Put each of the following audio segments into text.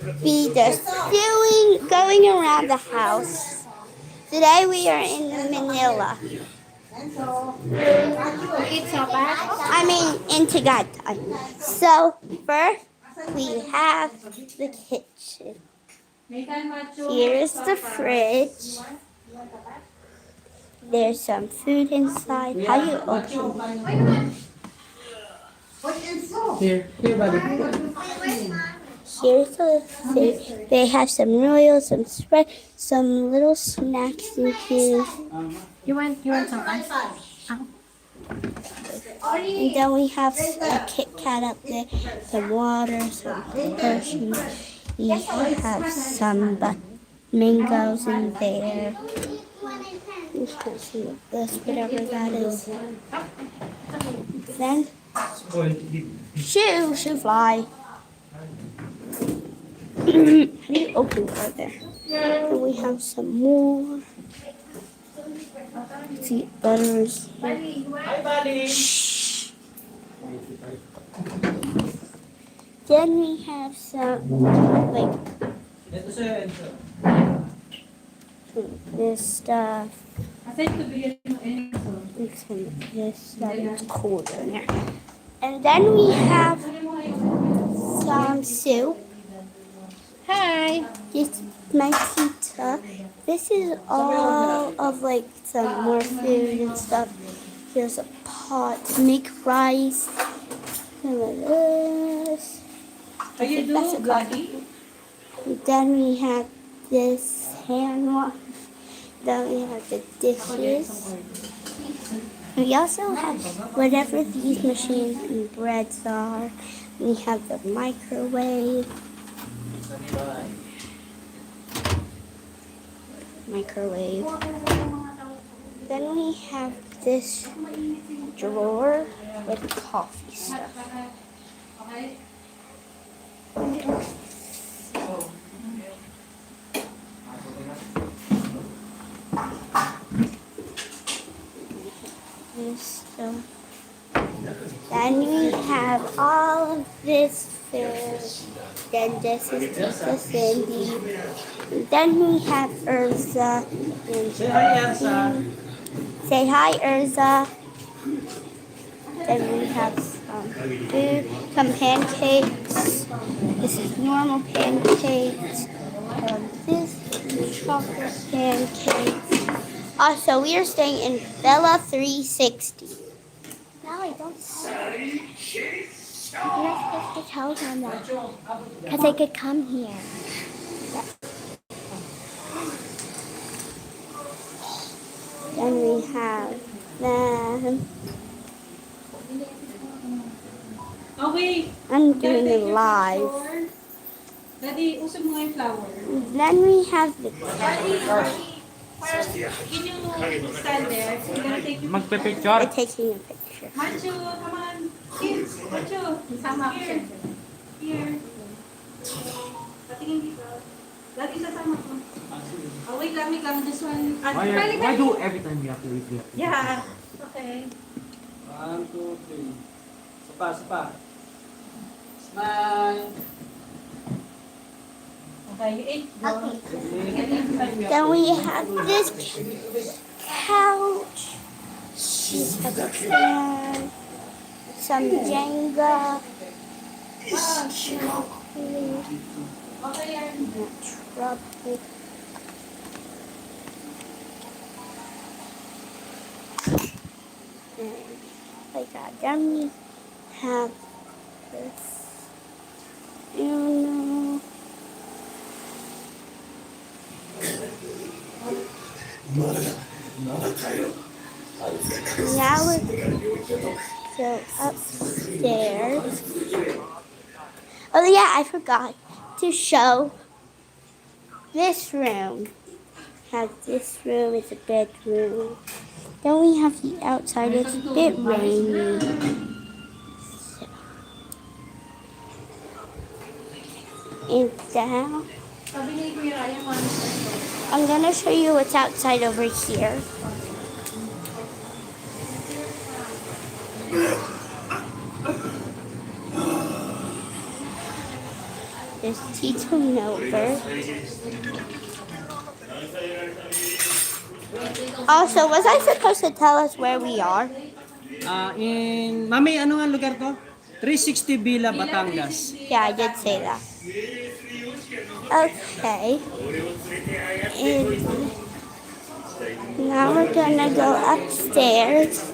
We just going around the house. Today we are in Manila. I mean, in Tagaytay. So first we have the kitchen. Here's the fridge. There's some food inside. How do you open it? Here, buddy. Here's the food. They have some noodles, some spread, some little snacks in here. You want some ice? And then we have a Kit Kat up there, some water, some Hershey. We have some mangoes in there. We have some of this, whatever that is. Then, shoe fly. How do you open it there? And we have some more. See, butters. Shh. Then we have some, like, this stuff. This stuff is cool in there. And then we have some soup. Hi. This is my pizza. This is all of like some more food and stuff. Here's a pot to make rice. Some of this. How you doing, Gladys? And then we have this hand wash. Then we have the dishes. We also have whatever these machines and breads are. We have the microwave. Then we have this drawer with coffee stuff. This stuff. Then we have all of this food. Then this is Tita Cindy. And then we have Urza. And say hi, Urza. Then we have some food, some pancakes. This is normal pancakes. This is chocolate pancakes. Also, we are staying in Bella 360. No, I don't. You're not supposed to tell them that. Because they could come here. Then we have them. Okay. I'm doing it live. Daddy, usap mo nga yung flower. Then we have the Can you stand there? You're gonna take your Magpe-picture. We're taking a picture. Mancho, come on. Kids, Mancho. Sama ako siya. Here. Patingin dito. Lagi sasama ko. Oh, wait lang. This one. Why do every time you have to repeat? Yeah. Okay. 1, 2, 3. Sapa. Smile. Okay, you ate. Then we have this couch. We have a fan. Some Jenga. Trouble. Like that. Then we have this. Now we're go upstairs. Oh yeah, I forgot to show this room. This room is a bedroom. Then we have the outside. It's a bit rainy. So. And down. I'm gonna show you what's outside over here. There's Tito Nover. Also, was I supposed to tell us where we are? Mami, ano nga lugar to? 360 Villa, Batangas. Yeah, I did say that. Okay. And now we're gonna go upstairs.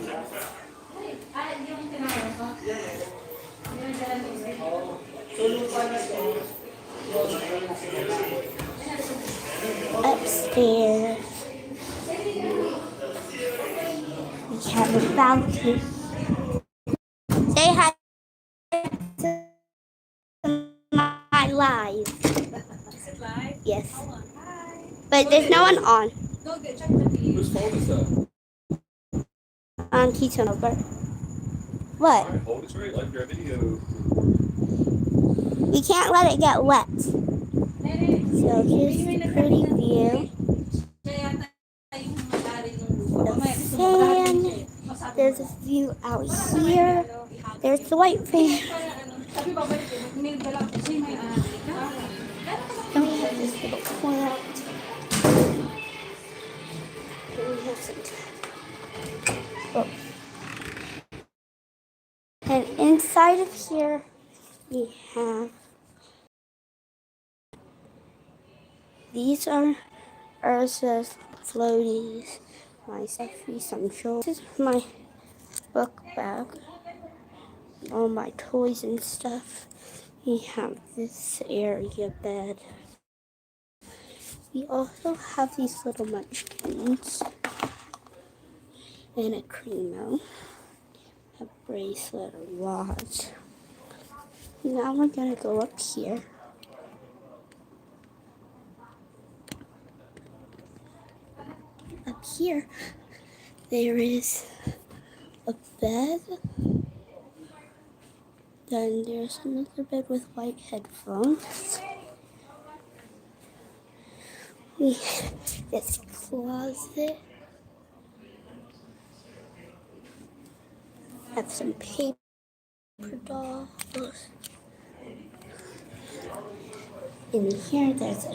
Upstairs. We have a balcony. Say hi to my live. Is it live? Yes. Hi. But there's no one on. Go get check the feed. Whose phone is that? On Tito Nover. What? Alright, hold it straight like you're a video. We can't let it get wet. Nene, So here's the pretty view. siya yata yung may-ari ng lupa. The Mamaya, gusto mo fan. mag-aari siya eh. Masabi There's a view out here. There's the white fan. Sabi ba, may dala kasi may-ari ka. And we have this little plant. And we have some. Oh. And inside of here, we have. These are Ursa's floaties, my selfie, some shorts. This is my book bag, all my toys and stuff. We have this area bed. We also have these little munchkins and a Cremo, a bracelet, a watch. Now we're gonna go up here. Up here, there is a bed. Then there's another bed with white headphones. We have this closet. Have some paper dolls. In here, there's a